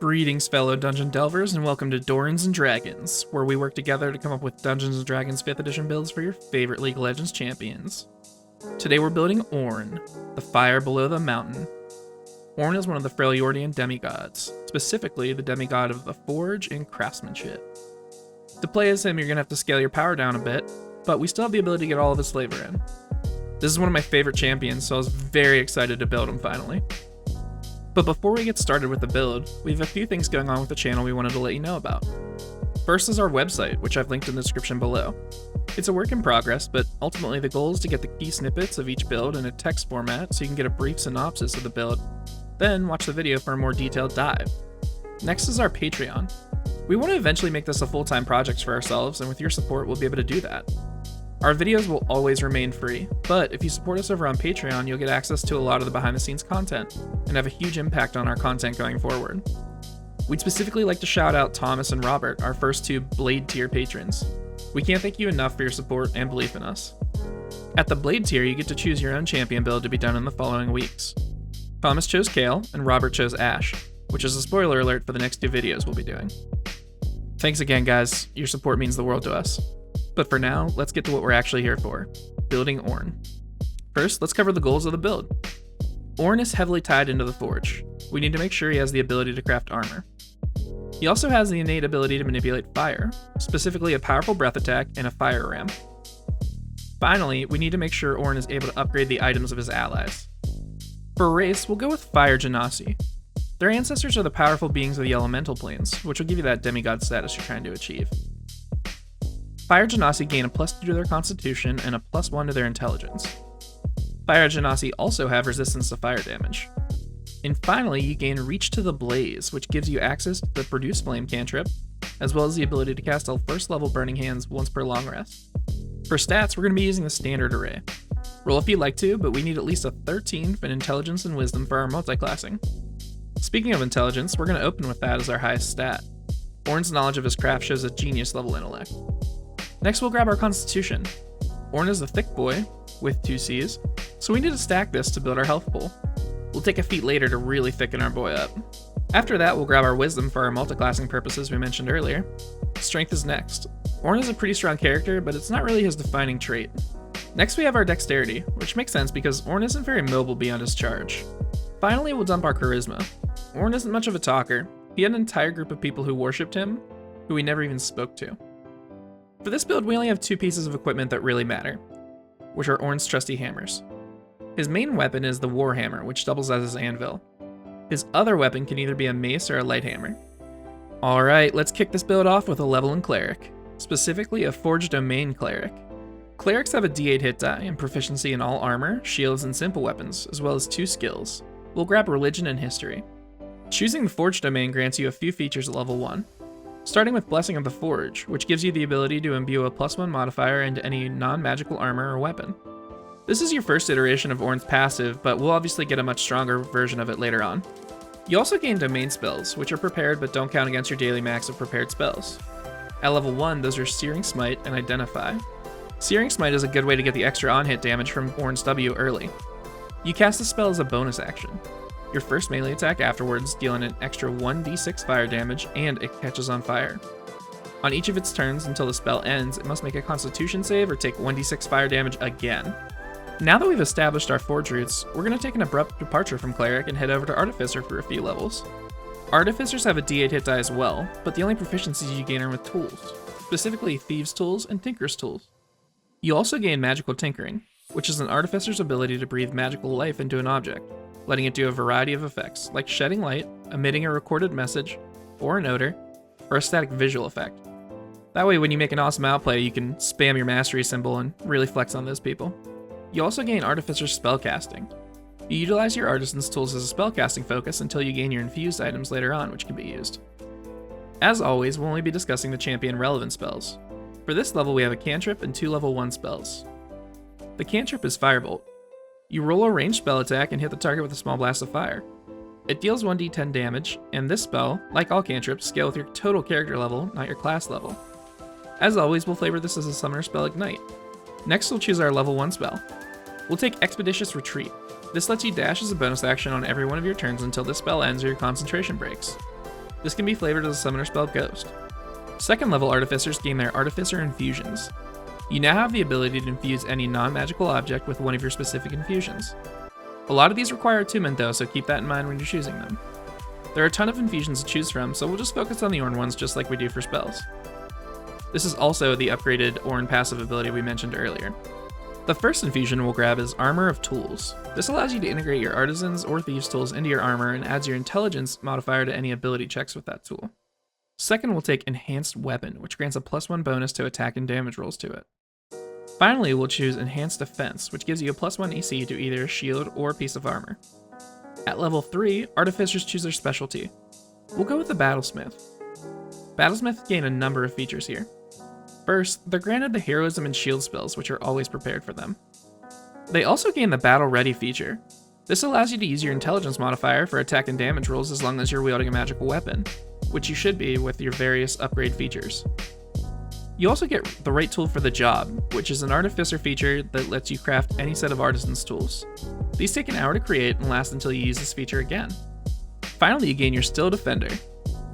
Greetings, fellow Dungeon Delvers, and welcome to Dorans and Dragons, where we work together to come up with Dungeons & Dragons 5th edition builds for your favorite League of Legends champions. Today we're building Ornn, the fire below the mountain. Ornn is one of the Freljordian demigods, specifically the demigod of the forge and craftsmanship. To play as him, you're going to have to scale your power down a bit, but we still have the ability to get all of his flavor in. This is one of my favorite champions, so I was very excited to build him finally. But before we get started with the build, we have a few things going on with the channel we wanted to let you know about. First is our website, which I've linked in the description below. It's a work in progress, but ultimately the goal is to get the key snippets of each build in a text format so you can get a brief synopsis of the build, then watch the video for a more detailed dive. Next is our Patreon. We want to eventually make this a full-time project for ourselves, and with your support we'll be able to do that. Our videos will always remain free, but if you support us over on Patreon, you'll get access to a lot of the behind-the-scenes content, and have a huge impact on our content going forward. We'd specifically like to shout out Thomas and Robert, our first two Blade tier patrons. We can't thank you enough for your support and belief in us. At the Blade tier, you get to choose your own champion build to be done in the following weeks. Thomas chose Kale, and Robert chose Ashe, which is a spoiler alert for the next two videos we'll be doing. Thanks again, guys. Your support means the world to us. But for now, let's get to what we're actually here for, building Ornn. First, let's cover the goals of the build. Ornn is heavily tied into the forge. We need to make sure he has the ability to craft armor. He also has the innate ability to manipulate fire, specifically a powerful breath attack and a fire ram. Finally, we need to make sure Ornn is able to upgrade the items of his allies. For race, we'll go with Fire Genasi. Their ancestors are the powerful beings of the elemental planes, which will give you that demigod status you're trying to achieve. Fire Genasi gain a +2 to their constitution and a +1 to their intelligence. Fire Genasi also have resistance to fire damage. And finally, you gain Reach to the Blaze, which gives you access to the Produce Flame cantrip, as well as the ability to cast a first level Burning Hands once per long rest. For stats, we're going to be using the standard array. Roll if you'd like to, but we need at least a 13 in Intelligence and Wisdom for our multiclassing. Speaking of intelligence, we're going to open with that as our highest stat. Ornn's knowledge of his craft shows a genius level intellect. Next, we'll grab our constitution. Ornn is a thick boy, with 2 Cs, so we need to stack this to build our health pool. We'll take a feat later to really thicken our boy up. After that, we'll grab our wisdom for our multiclassing purposes we mentioned earlier. Strength is next. Ornn is a pretty strong character, but it's not really his defining trait. Next, we have our dexterity, which makes sense because Ornn isn't very mobile beyond his charge. Finally, we'll dump our charisma. Ornn isn't much of a talker. He had an entire group of people who worshipped him, who he never even spoke to. For this build, we only have 2 pieces of equipment that really matter, which are Ornn's trusty hammers. His main weapon is the Warhammer, which doubles as his anvil. His other weapon can either be a mace or a light hammer. Alright, let's kick this build off with a level in Cleric, specifically a Forge Domain Cleric. Clerics have a D8 hit die and proficiency in all armor, shields, and simple weapons, as well as 2 skills. We'll grab Religion and History. Choosing the Forge Domain grants you a few features at level 1. Starting with Blessing of the Forge, which gives you the ability to imbue a +1 modifier into any non-magical armor or weapon. This is your first iteration of Ornn's passive, but we'll obviously get a much stronger version of it later on. You also gain Domain spells, which are prepared but don't count against your daily max of prepared spells. At level 1, those are Searing Smite and Identify. Searing Smite is a good way to get the extra on-hit damage from Ornn's W early. You cast the spell as a bonus action. Your first melee attack afterwards, dealing an extra 1d6 fire damage, and it catches on fire. On each of its turns until the spell ends, it must make a constitution save or take 1d6 fire damage again. Now that we've established our forge roots, we're going to take an abrupt departure from Cleric and head over to Artificer for a few levels. Artificers have a D8 hit die as well, but the only proficiencies you gain are with tools, specifically Thieves' Tools and Tinker's Tools. You also gain Magical Tinkering, which is an Artificer's ability to breathe magical life into an object, letting it do a variety of effects, like shedding light, emitting a recorded message, or an odor, or a static visual effect. That way when you make an awesome outplay, you can spam your mastery symbol and really flex on those people. You also gain Artificer's Spellcasting. You utilize your Artisan's tools as a spellcasting focus until you gain your infused items later on, which can be used. As always, we'll only be discussing the champion relevant spells. For this level, we have a cantrip and 2 level 1 spells. The cantrip is Firebolt. You roll a ranged spell attack and hit the target with a small blast of fire. It deals 1d10 damage, and this spell, like all cantrips, scale with your total character level, not your class level. As always, we'll flavor this as a summoner spell Ignite. Next, we'll choose our level 1 spell. We'll take Expeditious Retreat. This lets you dash as a bonus action on every one of your turns until the spell ends or your concentration breaks. This can be flavored as a summoner spell Ghost. Second level Artificers gain their Artificer infusions. You now have the ability to infuse any non-magical object with one of your specific infusions. A lot of these require attunement though, so keep that in mind when you're choosing them. There are a ton of infusions to choose from, so we'll just focus on the Ornn ones just like we do for spells. This is also the upgraded Ornn passive ability we mentioned earlier. The first infusion we'll grab is Armor of Tools. This allows you to integrate your Artisans or Thieves tools into your armor and adds your Intelligence modifier to any ability checks with that tool. Second, we'll take Enhanced Weapon, which grants a +1 bonus to attack and damage rolls to it. Finally, we'll choose Enhanced Defense, which gives you a +1 AC to either a shield or a piece of armor. At level 3, Artificers choose their specialty. We'll go with the Battlesmith. Battlesmiths gain a number of features here. First, they're granted the Heroism and Shield spells, which are always prepared for them. They also gain the Battle Ready feature. This allows you to use your Intelligence modifier for attack and damage rolls as long as you're wielding a magical weapon, which you should be with your various upgrade features. You also get the right tool for the job, which is an Artificer feature that lets you craft any set of Artisan's tools. These take an hour to create and last until you use this feature again. Finally, you gain your Still Defender.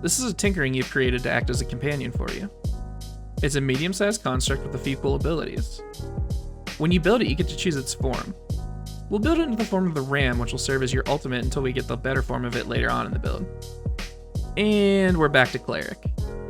This is a tinkering you've created to act as a companion for you. It's a medium-sized construct with a few cool abilities. When you build it, you get to choose its form. We'll build it into the form of the Ram, which will serve as your ultimate until we get the better form of it later on in the build. And we're back to Cleric.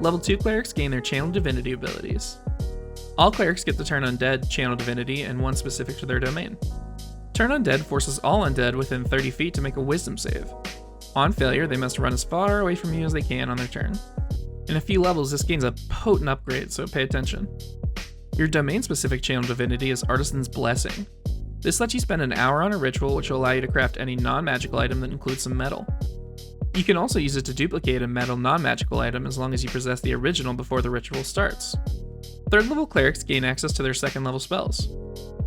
Level 2 Clerics gain their Channel Divinity abilities. All Clerics get to turn Undead, Channel Divinity, and one specific to their domain. Turn Undead forces all Undead within 30 feet to make a Wisdom save. On failure, they must run as far away from you as they can on their turn. In a few levels, this gains a potent upgrade, so pay attention. Your domain-specific Channel Divinity is Artisan's Blessing. This lets you spend an hour on a ritual, which will allow you to craft any non-magical item that includes some metal. You can also use it to duplicate a metal non-magical item as long as you possess the original before the ritual starts. Third level Clerics gain access to their second level spells.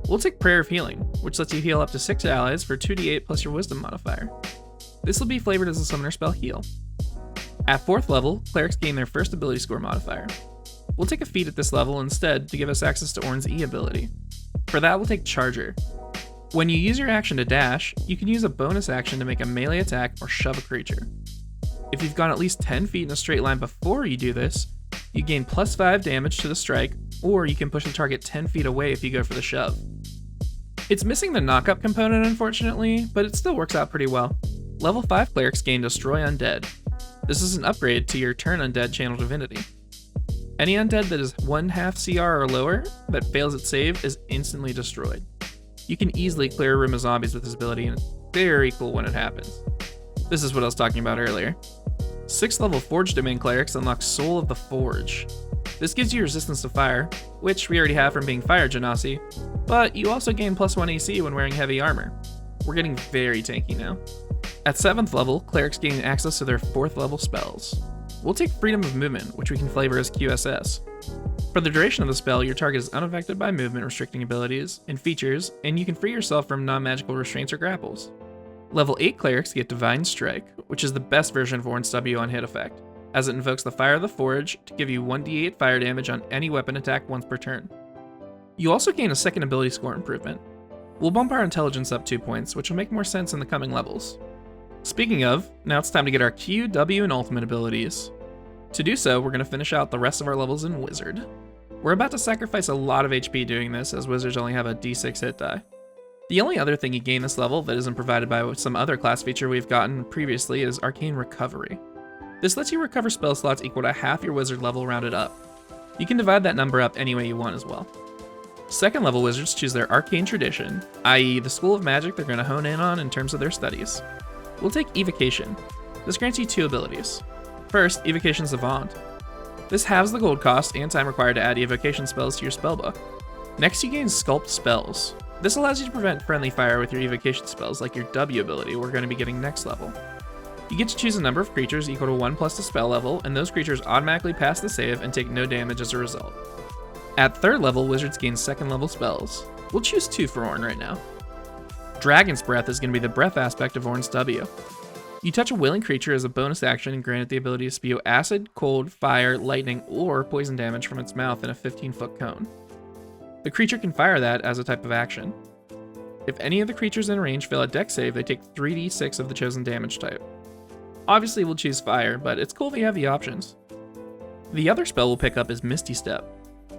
We'll take Prayer of Healing, which lets you heal up to 6 allies for 2d8 plus your Wisdom modifier. This will be flavored as a summoner spell Heal. At 4th level, Clerics gain their first ability score modifier. We'll take a feat at this level instead to give us access to Ornn's E ability. For that, we'll take Charger. When you use your action to dash, you can use a bonus action to make a melee attack or shove a creature. If you've gone at least 10 feet in a straight line before you do this, you gain +5 damage to the strike, or you can push the target 10 feet away if you go for the shove. It's missing the knock-up component unfortunately, but it still works out pretty well. Level 5 Clerics gain Destroy Undead. This is an upgrade to your Turn Undead Channel Divinity. Any undead that is 1/2 CR or lower that fails its save is instantly destroyed. You can easily clear a room of zombies with this ability, and it's very cool when it happens. This is what I was talking about earlier. 6th level Forge Domain Clerics unlock Soul of the Forge. This gives you resistance to fire, which we already have from being Fire Genasi, but you also gain +1 AC when wearing heavy armor. We're getting very tanky now. At 7th level, Clerics gain access to their 4th level spells. We'll take Freedom of Movement, which we can flavor as QSS. For the duration of the spell, your target is unaffected by movement restricting abilities and features, and you can free yourself from non-magical restraints or grapples. Level 8 Clerics get Divine Strike, which is the best version of Ornn's W on hit effect, as it invokes the Fire of the Forge to give you 1d8 fire damage on any weapon attack once per turn. You also gain a second ability score improvement. We'll bump our intelligence up 2 points, which will make more sense in the coming levels. Speaking of, now it's time to get our Q, W, and ultimate abilities. To do so, we're going to finish out the rest of our levels in Wizard. We're about to sacrifice a lot of HP doing this, as Wizards only have a d6 hit die. The only other thing you gain this level that isn't provided by some other class feature we've gotten previously is Arcane Recovery. This lets you recover spell slots equal to half your Wizard level rounded up. You can divide that number up any way you want as well. Second level Wizards choose their Arcane Tradition, i.e. the school of magic they're going to hone in on in terms of their studies. We'll take Evocation. This grants you 2 abilities. First, Evocation Savant. This halves the gold cost and time required to add evocation spells to your spellbook. Next, you gain Sculpt Spells. This allows you to prevent friendly fire with your evocation spells like your W ability we're going to be getting next level. You get to choose a number of creatures equal to 1 plus the spell level, and those creatures automatically pass the save and take no damage as a result. At 3rd level, Wizards gain 2nd level spells. We'll choose 2 for Ornn right now. Dragon's Breath is going to be the breath aspect of Ornn's W. You touch a willing creature as a bonus action and grant it the ability to spew acid, cold, fire, lightning, or poison damage from its mouth in a 15-foot cone. The creature can fire that as a type of action. If any of the creatures in range fail a dex save, they take 3d6 of the chosen damage type. Obviously we'll choose fire, but it's cool that you have the options. The other spell we'll pick up is Misty Step.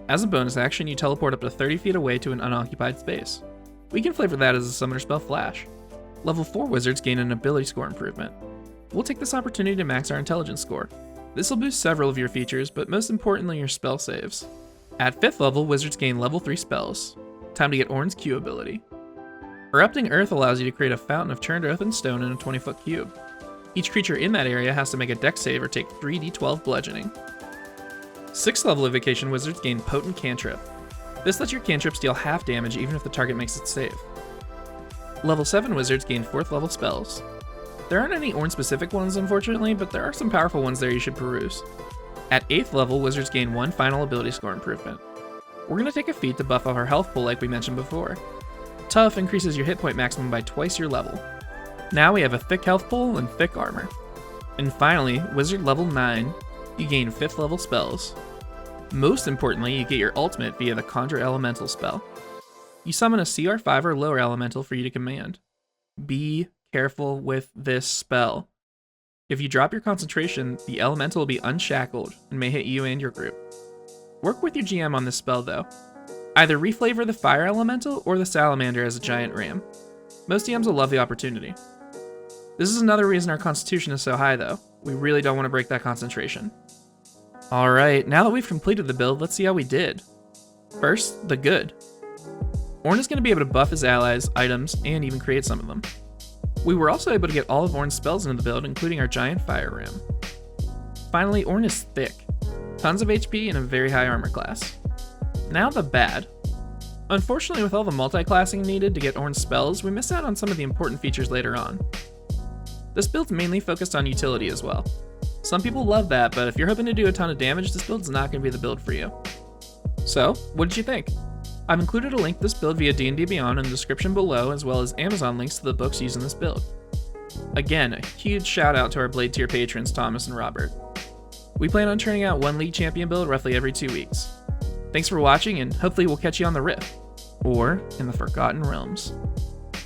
As a bonus action, you teleport up to 30 feet away to an unoccupied space. We can flavor that as a summoner spell Flash. Level 4 wizards gain an ability score improvement. We'll take this opportunity to max our intelligence score. This will boost several of your features, but most importantly your spell saves. At 5th level, wizards gain level 3 spells. Time to get Ornn's Q ability. Erupting Earth allows you to create a fountain of churned earth and stone in a 20-foot cube. Each creature in that area has to make a dex save or take 3d12 bludgeoning. 6th level evocation wizards gain Potent Cantrip. This lets your cantrips deal half damage even if the target makes its save. Level 7 wizards gain 4th level spells. There aren't any Ornn specific ones unfortunately, but there are some powerful ones there you should peruse. At 8th level, wizards gain 1 final ability score improvement. We're going to take a feat to buff up our health pool like we mentioned before. Tough increases your hit point maximum by twice your level. Now we have a thick health pool and thick armor. And finally, wizard level 9, you gain 5th level spells. Most importantly, you get your ultimate via the Conjure Elemental spell. You summon a CR 5 or lower elemental for you to command. Be careful with this spell. If you drop your concentration, the elemental will be unshackled and may hit you and your group. Work with your GM on this spell though. Either reflavor the fire elemental or the salamander as a giant ram. Most DMs will love the opportunity. This is another reason our constitution is so high though. We really don't want to break that concentration. Alright, now that we've completed the build, let's see how we did. First, the good. Ornn is going to be able to buff his allies, items, and even create some of them. We were also able to get all of Ornn's spells into the build, including our giant fire ram. Finally, Ornn is thick. Tons of HP and a very high armor class. Now the bad. Unfortunately, with all the multi-classing needed to get Ornn's spells, we miss out on some of the important features later on. This build's mainly focused on utility as well. Some people love that, but if you're hoping to do a ton of damage, this build's not going to be the build for you. So, what did you think? I've included a link to this build via D&D Beyond in the description below, as well as Amazon links to the books used in this build. Again, a huge shout out to our Blade Tier patrons Thomas and Robert. We plan on turning out one League Champion build roughly every 2 weeks. Thanks for watching, and hopefully we'll catch you on the Rift, or in the Forgotten Realms.